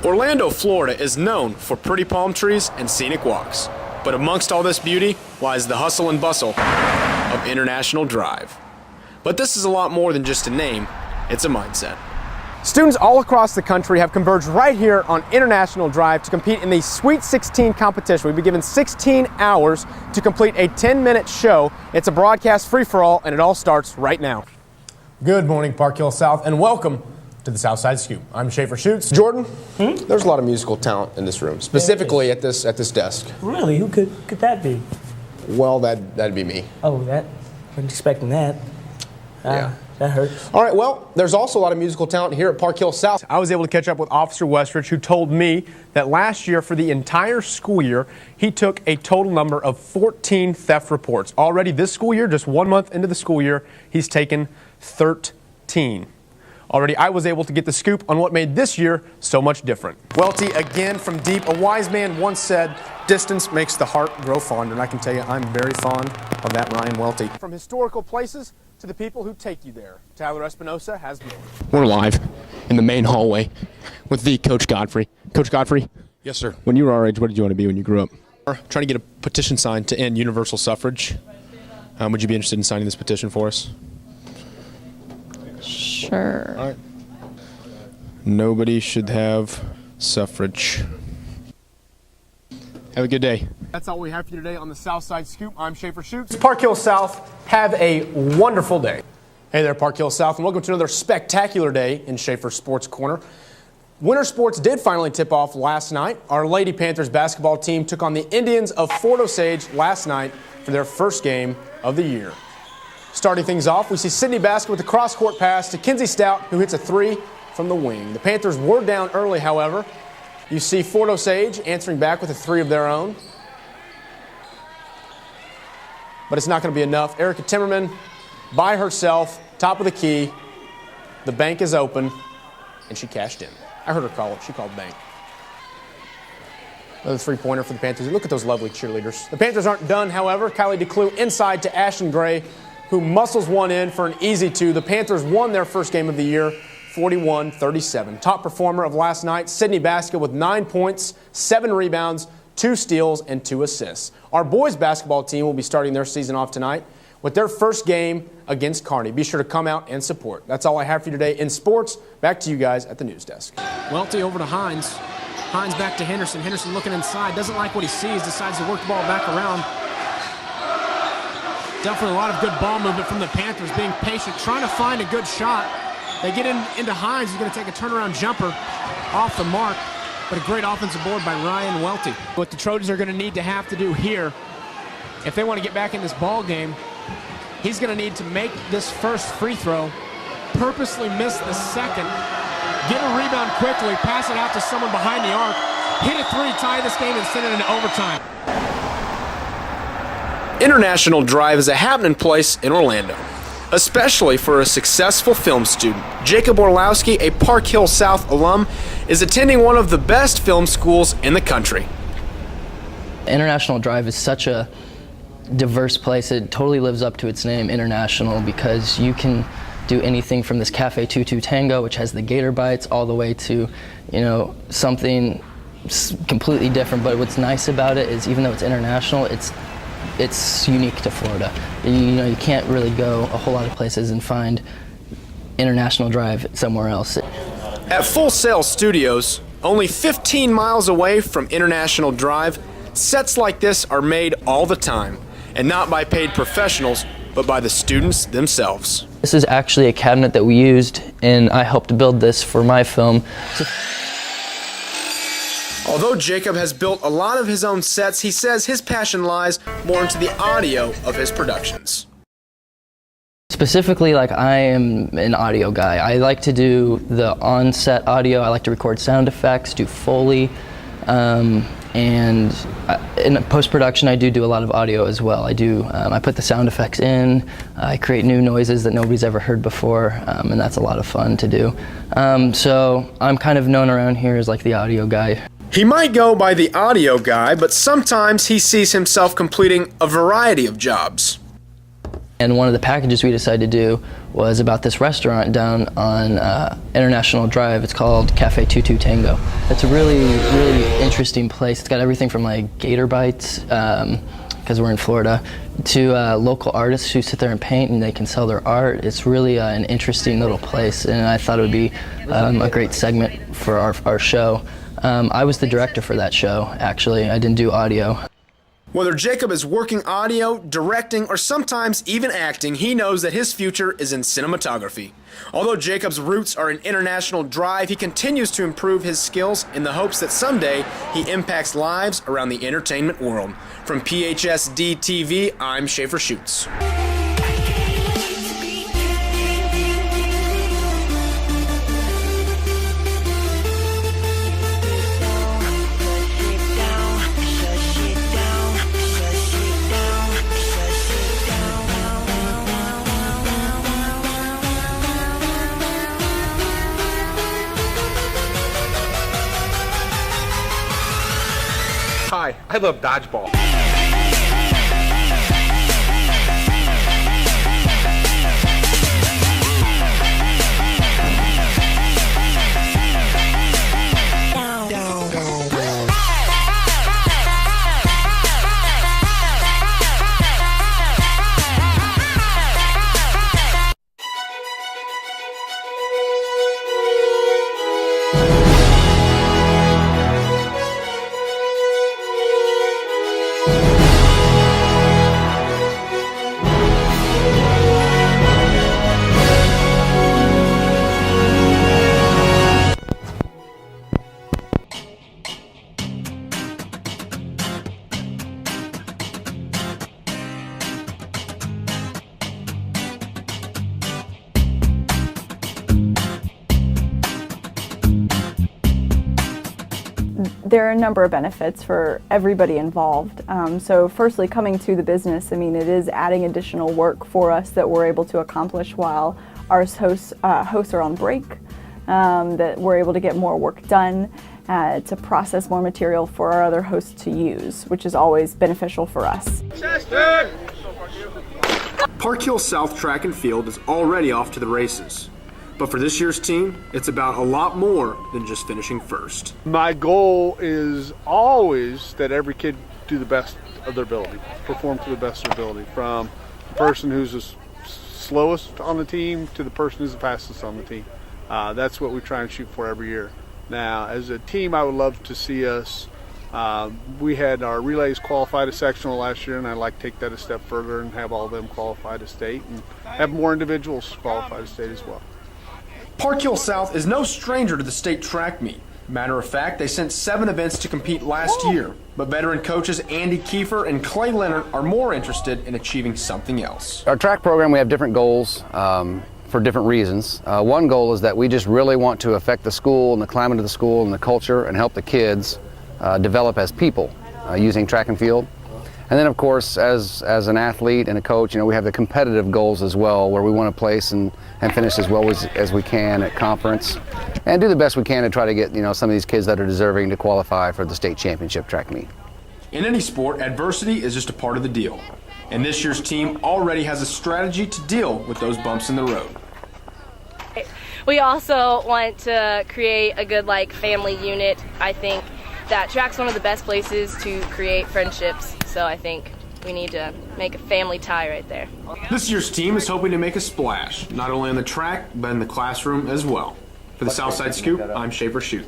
Orlando, Florida is known for pretty palm trees and scenic walks. But amongst all this beauty lies the hustle and bustle of International Drive. But this is a lot more than just a name, it's a mindset. Students all across the country have converged right here on International Drive to compete in the Sweet 16 competition. We've been given 16 hours to complete a 10-minute show. It's a broadcast free-for-all, and it all starts right now. Good morning, Park Hill South, and welcome to the Southside Scoop. I'm Shaefer Schuetz. Jordan, there's a lot of musical talent in this room, specifically at this desk. Really? Who could that be? Well, that'd be me. Oh, that? Wasn't expecting that. Yeah. That hurts. All right, well, there's also a lot of musical talent here at Park Hill South. I was able to catch up with Officer Westridge, who told me that last year, for the entire school year, he took a total number of 14 theft reports. Already this school year, just 1 month into the school year, he's taken 13. Already, I was able to get the scoop on what made this year so much different. Welty, again from deep. A wise man once said, distance makes the heart grow fonder. And I can tell you, I'm very fond of that Ryan Welty. From historical places to the people who take you there, Tyler Espinosa has more. We're live in the main hallway with the Coach Godfrey. Coach Godfrey? Yes, sir. When you were our age, what did you want to be when you grew up? Trying to get a petition signed to end universal suffrage. Would you be interested in signing this petition for us? Sure. All right. Nobody should have suffrage. Have a good day. That's all we have for you today on the Southside Scoop. I'm Shaefer Schuetz. Park Hill South, have a wonderful day. Hey there, Park Hill South, and welcome to another spectacular day in Shaefer Sports Corner. Winter sports did finally tip off last night. Our Lady Panthers basketball team took on the Indians of Fort Osage last night for their first game of the year. Starting things off, we see Sydney Basket with a cross-court pass to Kinsey Stout, who hits a three from the wing. The Panthers were down early, however. You see Fort Osage answering back with a three of their own. But it's not going to be enough. Erica Timmerman, by herself, top of the key. The bank is open, and she cashed in. I heard her call it. She called bank. Another three-pointer for the Panthers. Look at those lovely cheerleaders. The Panthers aren't done, however. Kylie DeClue inside to Ashton Gray, who muscles one in for an easy two. The Panthers won their first game of the year, 41-37. Top performer of last night, Sydney Basket with 9 points, 7 rebounds, 2 steals, and 2 assists. Our boys basketball team will be starting their season off tonight with their first game against Kearney. Be sure to come out and support. That's all I have for you today in sports. Back to you guys at the news desk. Welty over to Hines. Hines back to Henderson. Henderson looking inside, doesn't like what he sees, decides to work the ball back around. Definitely a lot of good ball movement from the Panthers, being patient, trying to find a good shot. They get into Hines, who's going to take a turnaround jumper off the mark, but a great offensive board by Ryan Welty. What the Trojans are going to have to do here, if they want to get back in this ball game, he's going to need to make this first free throw, purposely miss the second, get a rebound quickly, pass it out to someone behind the arc, hit a three, tie this game, and send it into overtime. International Drive is a happening place in Orlando, especially for a successful film student. Jacob Orlowski, a Park Hill South alum, is attending one of the best film schools in the country. International Drive is such a diverse place. It totally lives up to its name, International, because you can do anything from this Cafe 22 Tango, which has the gator bites, all the way to, something completely different. But what's nice about it is, even though it's international, it's unique to Florida. You can't really go a whole lot of places and find International Drive somewhere else. At Full Sail Studios, only 15 miles away from International Drive, sets like this are made all the time, and not by paid professionals, but by the students themselves. This is actually a cabinet that we used, and I helped build this for my film. Although Jacob has built a lot of his own sets, he says his passion lies more into the audio of his productions. Specifically, I am an audio guy. I like to do the on-set audio. I like to record sound effects, do Foley, and in post-production I do a lot of audio as well. I put the sound effects in, I create new noises that nobody's ever heard before, and that's a lot of fun to do. So I'm kind of known around here as the audio guy. He might go by the audio guy, but sometimes he sees himself completing a variety of jobs. And one of the packages we decided to do was about this restaurant down on International Drive. It's called Cafe 22 Tango. It's a really, really interesting place. It's got everything from like gator bites, because we're in Florida, to local artists who sit there and paint and they can sell their art. It's really an interesting little place, and I thought it would be a great segment for our show. I was the director for that show, actually. I didn't do audio. Whether Jacob is working audio, directing, or sometimes even acting, he knows that his future is in cinematography. Although Jacob's roots are in International Drive, he continues to improve his skills in the hopes that someday he impacts lives around the entertainment world. From PHSD TV, I'm Shaefer Schuetz. Hi, I love dodgeball. There are a number of benefits for everybody involved. So firstly, coming to the business, I mean, it is adding additional work for us that we're able to accomplish while our hosts are on break, that we're able to get more work done, to process more material for our other hosts to use, which is always beneficial for us. Park Hill South Track and Field is already off to the races. But for this year's team, it's about a lot more than just finishing first. My goal is always that every kid do the best of their ability, perform to the best of their ability, from the person who's the slowest on the team to the person who's the fastest on the team. That's what we try and shoot for every year. Now, as a team, I would love to see us, we had our relays qualified as sectional last year, and I'd like to take that a step further and have all of them qualified as state and have more individuals qualified as state as well. Park Hill South is no stranger to the state track meet. Matter of fact, they sent 7 events to compete last year, but veteran coaches Andy Kiefer and Clay Leonard are more interested in achieving something else. Our track program, we have different goals for different reasons. One goal is that we just really want to affect the school and the climate of the school and the culture and help the kids develop as people using track and field. And then, of course, as an athlete and a coach, you know, we have the competitive goals as well, where we want to place and finish as well as we can at conference, and do the best we can to try to get, you know, some of these kids that are deserving to qualify for the state championship track meet. In any sport, adversity is just a part of the deal. And this year's team already has a strategy to deal with those bumps in the road. We also want to create a good family unit. I think that track's one of the best places to create friendships, so I think we need to make a family tie right there. This year's team is hoping to make a splash, not only on the track, but in the classroom as well. For the Southside Scoop, I'm Shaefer Schuetz.